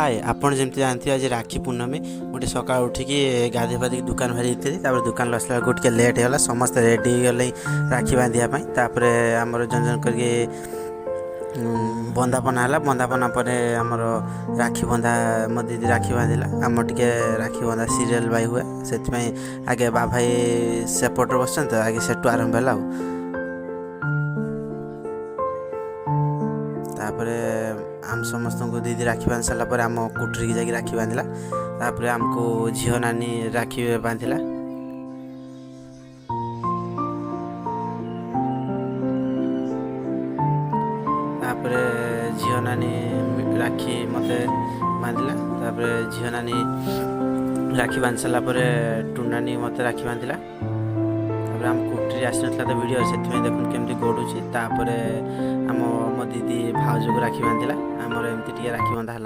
हाय आपण जमती जानते आज राखी पूर्णमी गोटे सकाल उठिकी गाधे पाधि दुकान बाहरी दुकान आसला टे लेट होगा समस्त रेडी गले राखी बांधापी तापर आमर जन जन करके बंदापना है बंदापना पर आमर राखी बंधा मो दीदी राखी बांधिला आम टे राखी बंधा सीरियल बाई हुए से आगे बा भाई सेपटे बस आगे से आरंभ है तापर आम समस्त को दीदी राखी बांध सारापर आम कुटरी की जाकि राखी बांधिला तापर आमको झील नानी राखी बांधिला तापर झील नानी राखी मत बांधिला तापर झील नानी राखी बांध सारापर टुनानी मत राखी बांधिला तापर आम कुटरी आसना तो वीडियो से देखुन केमती गोड़ुची तापर आम मो दीदी भाउज को राखी बांधिला आमर एमती राखी बंधा है।